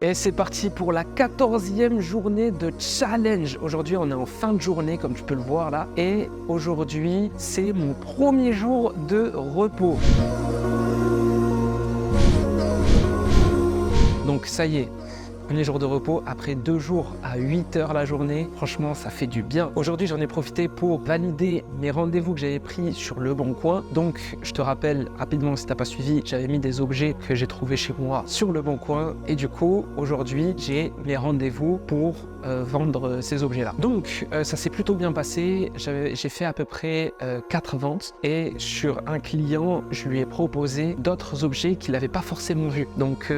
Et c'est parti pour la 14e journée de challenge. Aujourd'hui, on est en fin de journée, comme tu peux le voir là. Et aujourd'hui, c'est mon premier jour de repos. Donc ça y est, premier jour de repos après 2 jours à 8 heures la journée. Franchement, ça fait du bien. Aujourd'hui, j'en ai profité pour valider mes rendez-vous que j'avais pris sur Le Bon Coin. Donc, je te rappelle rapidement, si tu n'as pas suivi, j'avais mis des objets que j'ai trouvés chez moi sur Le Bon Coin. Et du coup, aujourd'hui, j'ai mes rendez-vous pour vendre ces objets-là. Donc, ça s'est plutôt bien passé. J'ai fait à peu près 4 ventes. Et sur un client, je lui ai proposé d'autres objets qu'il n'avait pas forcément vus. Donc,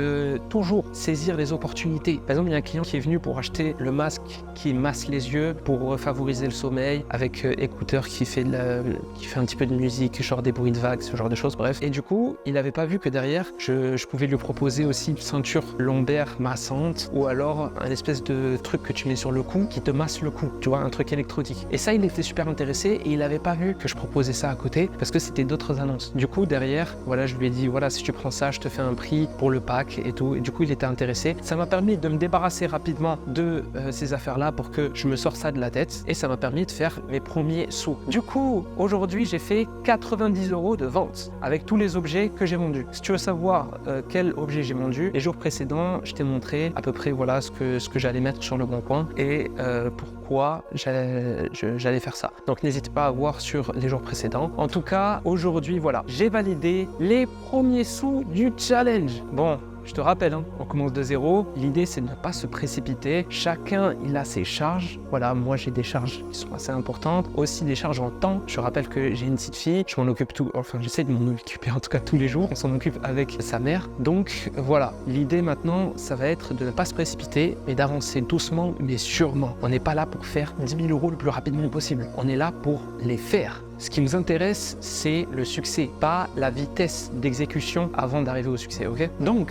toujours saisir les opportunités. Par exemple, il y a un client qui est venu pour acheter le masque qui masse les yeux pour favoriser le sommeil avec écouteurs qui fait un petit peu de musique, genre des bruits de vagues, ce genre de choses, bref. Et du coup, il n'avait pas vu que derrière, je pouvais lui proposer aussi une ceinture lombaire massante ou alors un espèce de truc que tu mets sur le cou qui te masse le cou, tu vois, un truc électronique. Et ça, il était super intéressé et il n'avait pas vu que je proposais ça à côté parce que c'était d'autres annonces. Du coup, derrière, voilà, je lui ai dit, voilà, si tu prends ça, je te fais un prix pour le pack et tout. Et du coup, il était intéressé. Ça m'a permis de me débarrasser rapidement de ces affaires-là pour que je me sorte ça de la tête et ça m'a permis de faire mes premiers sous. Du coup, aujourd'hui, j'ai fait 90 € de vente avec tous les objets que j'ai vendus. Si tu veux savoir quel objet j'ai vendu, les jours précédents, je t'ai montré à peu près voilà ce que j'allais mettre sur Le Bon Coin et pourquoi j'allais faire ça. Donc n'hésite pas à voir sur les jours précédents. En tout cas, aujourd'hui, voilà, j'ai validé les premiers sous du challenge. Bon, je te rappelle, hein, on commence de zéro. L'idée, c'est de ne pas se précipiter. Chacun, il a ses charges. Voilà, moi, j'ai des charges qui sont assez importantes. Aussi des charges en temps. Je rappelle que j'ai une petite fille. Je m'en occupe j'essaie de m'en occuper en tout cas tous les jours. On s'en occupe avec sa mère. Donc, voilà. L'idée maintenant, ça va être de ne pas se précipiter, mais d'avancer doucement, mais sûrement. On n'est pas là pour faire 10 000 € le plus rapidement possible. On est là pour les faire. Ce qui nous intéresse, c'est le succès, pas la vitesse d'exécution avant d'arriver au succès, ok? Donc,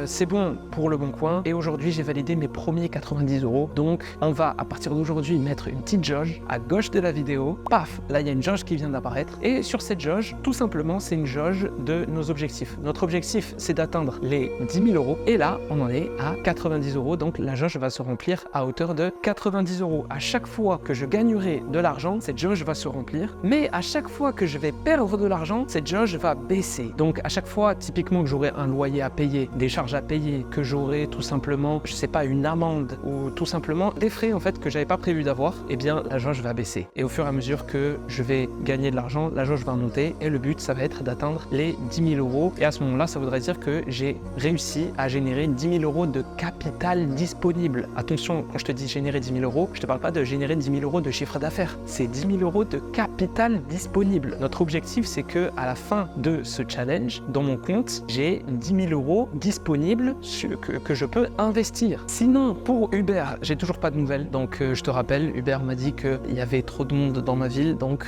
c'est bon pour Le Bon Coin et aujourd'hui j'ai validé mes premiers 90 €. Donc on va à partir d'aujourd'hui mettre une petite jauge à gauche de la vidéo. Paf, là il y a une jauge qui vient d'apparaître et sur cette jauge, tout simplement c'est une jauge de nos objectifs. Notre objectif c'est d'atteindre les 10 000 € et là on en est à 90 €. Donc la jauge va se remplir à hauteur de 90 €. À chaque fois que je gagnerai de l'argent, cette jauge va se remplir. Mais à chaque fois que je vais perdre de l'argent, cette jauge va baisser. Donc à chaque fois typiquement que j'aurai un loyer à payer, des charges à payer, que j'aurai tout simplement, je sais pas, une amende ou tout simplement des frais en fait que j'avais pas prévu d'avoir, eh bien la jauge va baisser. Et au fur et à mesure que je vais gagner de l'argent, la jauge va monter et le but ça va être d'atteindre les 10 000 € et à ce moment-là ça voudrait dire que j'ai réussi à générer 10 000 € de capital disponible. Attention, quand je te dis générer 10 000 €, je te parle pas de générer 10 000 € de chiffre d'affaires, c'est 10 000 € de capital disponible. Notre objectif c'est que à la fin de ce challenge, dans mon compte, j'ai 10 000 € disponible que je peux investir. Sinon, pour Uber, j'ai toujours pas de nouvelles. Donc, je te rappelle, Uber m'a dit qu'il y avait trop de monde dans ma ville, donc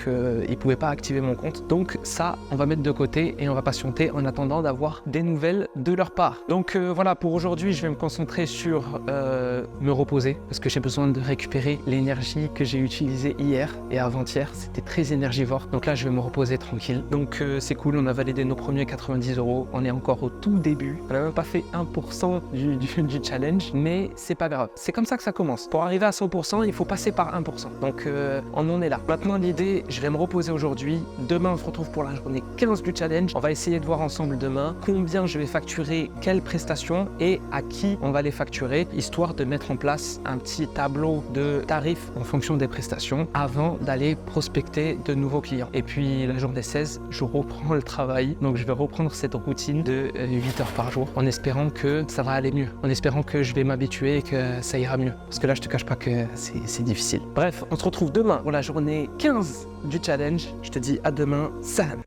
il pouvait pas activer mon compte. Donc, ça, on va mettre de côté et on va patienter en attendant d'avoir des nouvelles de leur part. Donc, voilà, pour aujourd'hui, je vais me concentrer sur me reposer parce que j'ai besoin de récupérer l'énergie que j'ai utilisée hier et avant-hier. C'était très énergivore. Donc là, je vais me reposer tranquille. Donc, c'est cool. On a validé nos premiers 90 €. On est encore au tout début. On n'a même pas fait 1% du challenge, mais c'est pas grave. C'est comme ça que ça commence. Pour arriver à 100%, il faut passer par 1%. Donc, on en est là. Maintenant, l'idée, je vais me reposer aujourd'hui. Demain, on se retrouve pour la journée 15 du challenge. On va essayer de voir ensemble demain combien je vais facturer, quelles prestations et à qui on va les facturer, histoire de mettre en place un petit tableau de tarifs en fonction des prestations avant d'aller prospecter de nouveaux clients. Et puis, la journée 16, je reprends le travail. Donc, je vais reprendre cette routine de 8 heures par jour en espérant que ça va aller mieux, en espérant que je vais m'habituer et que ça ira mieux. Parce que là, je te cache pas que c'est difficile. Bref, on se retrouve demain pour la journée 15 du challenge. Je te dis à demain. Salam.